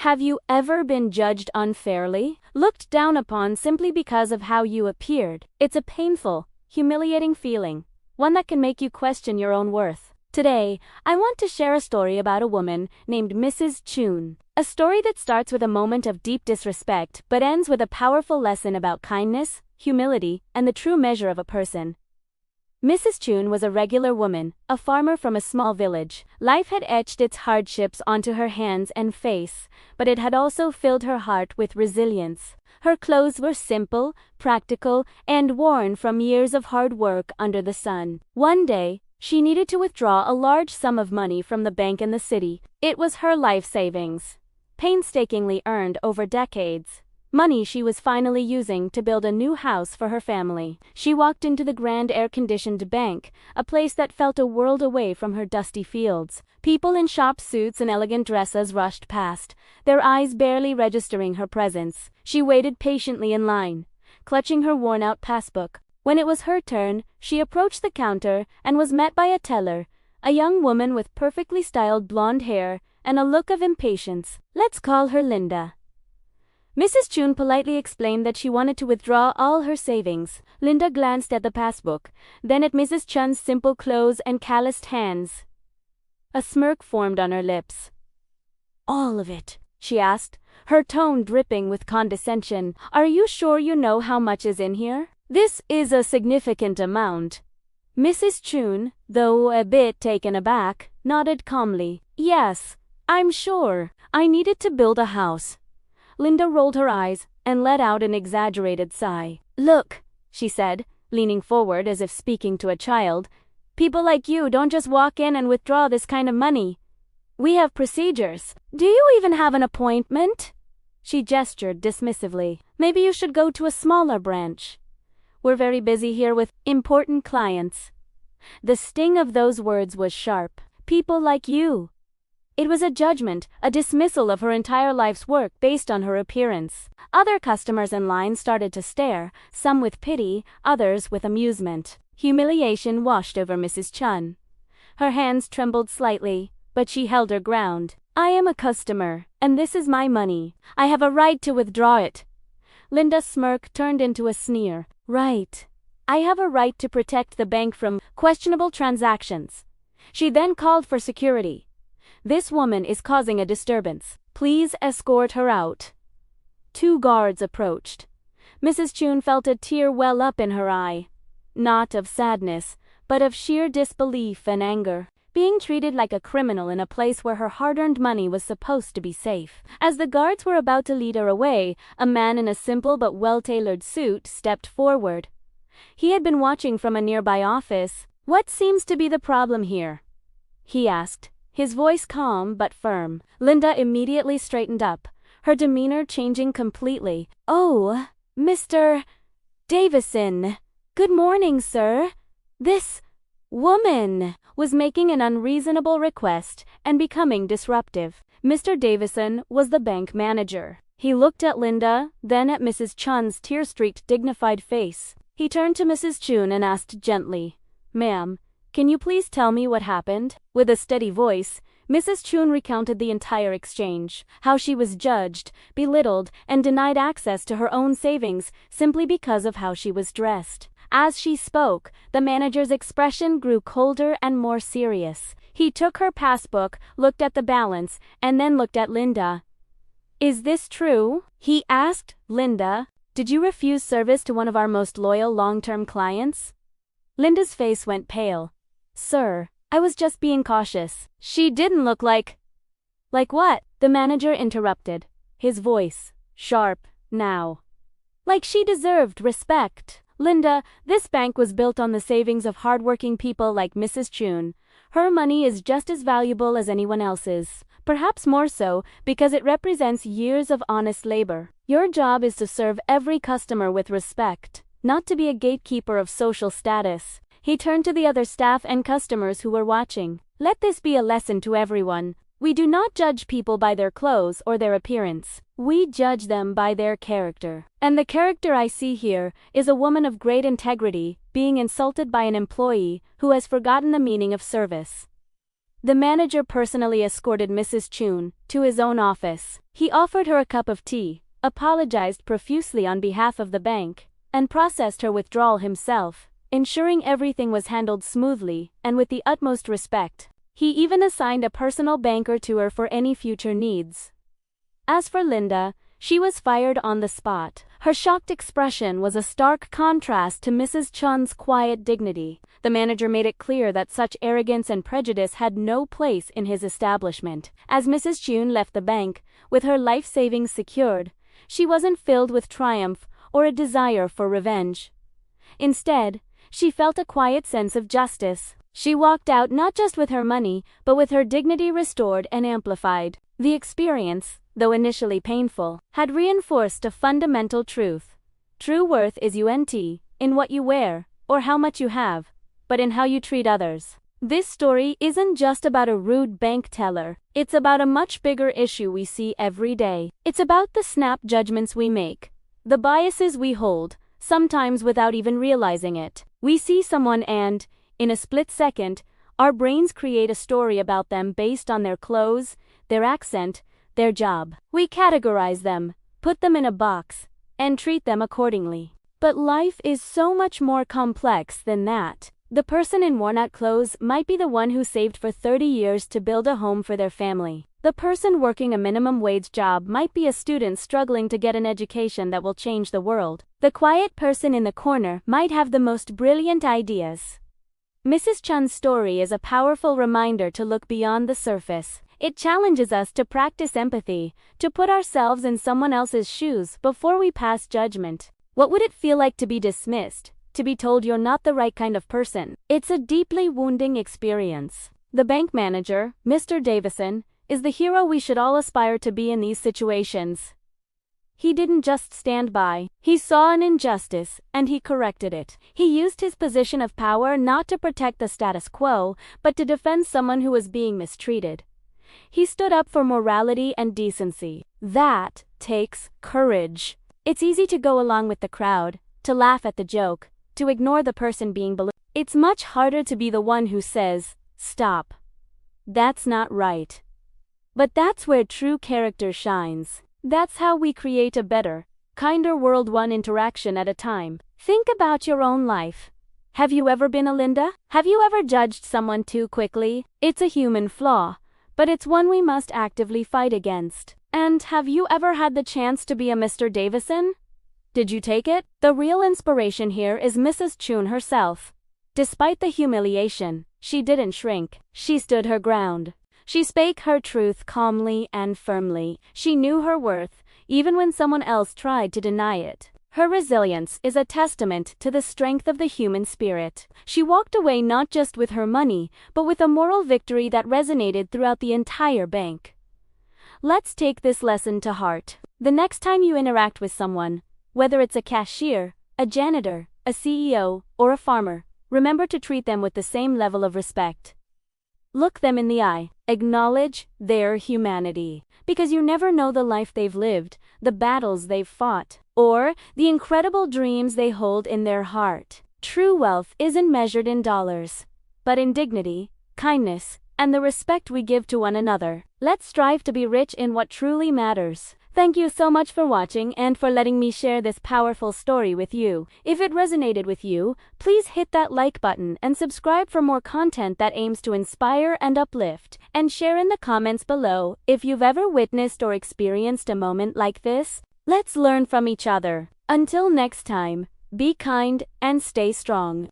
Have you ever been judged unfairly? Looked down upon simply because of how you appeared? It's a painful, humiliating feeling, one that can make you question your own worth. Today, I want to share a story about a woman named Mrs. Chun. A story that starts with a moment of deep disrespect but ends with a powerful lesson about kindness, humility, and the true measure of a person. Mrs. Chun was a regular woman, a farmer from a small village. Life had etched its hardships onto her hands and face, but it had also filled her heart with resilience. Her clothes were simple, practical, and worn from years of hard work under the sun. One day, she needed to withdraw a large sum of money from the bank in the city. It was her life savings, painstakingly earned over decades. Money she was finally using to build a new house for her family. She walked into the grand air-conditioned bank, a place that felt a world away from her dusty fields. People in shop suits and elegant dresses rushed past, their eyes barely registering her presence. She waited patiently in line, clutching her worn-out passbook. When it was her turn, she approached the counter and was met by a teller, a young woman with perfectly styled blonde hair and a look of impatience. "Let's call her Linda." Mrs. Chun politely explained that she wanted to withdraw all her savings. Linda glanced at the passbook, then at Mrs. Chun's simple clothes and calloused hands. A smirk formed on her lips. "All of it?" she asked, her tone dripping with condescension. "Are you sure you know how much is in here? This is a significant amount." Mrs. Chun, though a bit taken aback, nodded calmly. "Yes, I'm sure. I needed to build a house." Linda rolled her eyes and let out an exaggerated sigh. "Look," she said, leaning forward as if speaking to a child, "people like you don't just walk in and withdraw this kind of money. We have procedures. Do you even have an appointment?" She gestured dismissively. "Maybe you should go to a smaller branch. We're very busy here with important clients." The sting of those words was sharp. People like you. It was a judgment, a dismissal of her entire life's work based on her appearance. Other customers in line started to stare, some with pity, others with amusement. Humiliation washed over Mrs. Chun. Her hands trembled slightly, but she held her ground. "I am a customer, and this is my money. I have a right to withdraw it." Linda's smirk turned into a sneer. "Right. I have a right to protect the bank from questionable transactions." She then called for security. "This woman is causing a disturbance. Please escort her out." 2 guards approached. Mrs. Chun felt a tear well up in her eye. Not of sadness, but of sheer disbelief and anger. Being treated like a criminal in a place where her hard-earned money was supposed to be safe. As the guards were about to lead her away, a man in a simple but well-tailored suit stepped forward. He had been watching from a nearby office. "What seems to be the problem here?" he asked, his voice calm but firm. Linda immediately straightened up, her demeanor changing completely. "Oh, Mr. Davison. Good morning, sir. This woman was making an unreasonable request and becoming disruptive." Mr. Davison was the bank manager. He looked at Linda, then at Mrs. Chun's tear-streaked, dignified face. He turned to Mrs. Chun and asked gently, "Ma'am, can you please tell me what happened?" With a steady voice, Mrs. Chun recounted the entire exchange, how she was judged, belittled, and denied access to her own savings simply because of how she was dressed. As she spoke, the manager's expression grew colder and more serious. He took her passbook, looked at the balance, and then looked at Linda. "Is this true?" he asked. "Linda, did you refuse service to one of our most loyal long-term clients?" Linda's face went pale. "Sir, I was just being cautious." "She didn't look like—" "Like what?" the manager interrupted, his voice sharp now. "Like she deserved respect. Linda, this bank was built on the savings of hardworking people like Mrs. Chun. Her money is just as valuable as anyone else's, perhaps more so because it represents years of honest labor. Your job is to serve every customer with respect, not to be a gatekeeper of social status." He turned to the other staff and customers who were watching. "Let this be a lesson to everyone. We do not judge people by their clothes or their appearance. We judge them by their character. And the character I see here is a woman of great integrity being insulted by an employee who has forgotten the meaning of service." The manager personally escorted Mrs. Chun to his own office. He offered her a cup of tea, apologized profusely on behalf of the bank, and processed her withdrawal himself, ensuring everything was handled smoothly and with the utmost respect. He even assigned a personal banker to her for any future needs. As for Linda, she was fired on the spot. Her shocked expression was a stark contrast to Mrs. Chun's quiet dignity. The manager made it clear that such arrogance and prejudice had no place in his establishment. As Mrs. Chun left the bank, with her life savings secured, she wasn't filled with triumph or a desire for revenge. Instead, she felt a quiet sense of justice. She walked out not just with her money, but with her dignity restored and amplified. The experience, though initially painful, had reinforced a fundamental truth. True worth is in what you wear, or how much you have, but in how you treat others. This story isn't just about a rude bank teller. It's about a much bigger issue we see every day. It's about the snap judgments we make, the biases we hold, sometimes without even realizing it. We see someone and, in a split second, our brains create a story about them based on their clothes, their accent, their job. We categorize them, put them in a box, and treat them accordingly. But life is so much more complex than that. The person in worn-out clothes might be the one who saved for 30 years to build a home for their family. The person working a minimum wage job might be a student struggling to get an education that will change the world. The quiet person in the corner might have the most brilliant ideas. Mrs. Chun's story is a powerful reminder to look beyond the surface. It challenges us to practice empathy, to put ourselves in someone else's shoes before we pass judgment. What would it feel like to be dismissed, to be told you're not the right kind of person? It's a deeply wounding experience. The bank manager, Mr. Davison, is the hero we should all aspire to be in these situations. He didn't just stand by. He saw an injustice, and he corrected it. He used his position of power not to protect the status quo, but to defend someone who was being mistreated. He stood up for morality and decency. That takes courage. It's easy to go along with the crowd, to laugh at the joke, to ignore the person being below. It's much harder to be the one who says, "Stop. That's not right." But that's where true character shines. That's how we create a better, kinder world, one interaction at a time. Think about your own life. Have you ever been a Linda? Have you ever judged someone too quickly? It's a human flaw, but it's one we must actively fight against. And have you ever had the chance to be a Mr. Davison? Did you take it? The real inspiration here is Mrs. Chun herself. Despite the humiliation, she didn't shrink. She stood her ground. She spake her truth calmly and firmly. She knew her worth, even when someone else tried to deny it. Her resilience is a testament to the strength of the human spirit. She walked away not just with her money, but with a moral victory that resonated throughout the entire bank. Let's take this lesson to heart. The next time you interact with someone, whether it's a cashier, a janitor, a CEO, or a farmer, remember to treat them with the same level of respect. Look them in the eye. Acknowledge their humanity. Because you never know the life they've lived, the battles they've fought, or the incredible dreams they hold in their heart. True wealth isn't measured in dollars, but in dignity, kindness, and the respect we give to one another. Let's strive to be rich in what truly matters. Thank you so much for watching and for letting me share this powerful story with you. If it resonated with you, please hit that like button and subscribe for more content that aims to inspire and uplift. And share in the comments below if you've ever witnessed or experienced a moment like this. Let's learn from each other. Until next time, be kind and stay strong.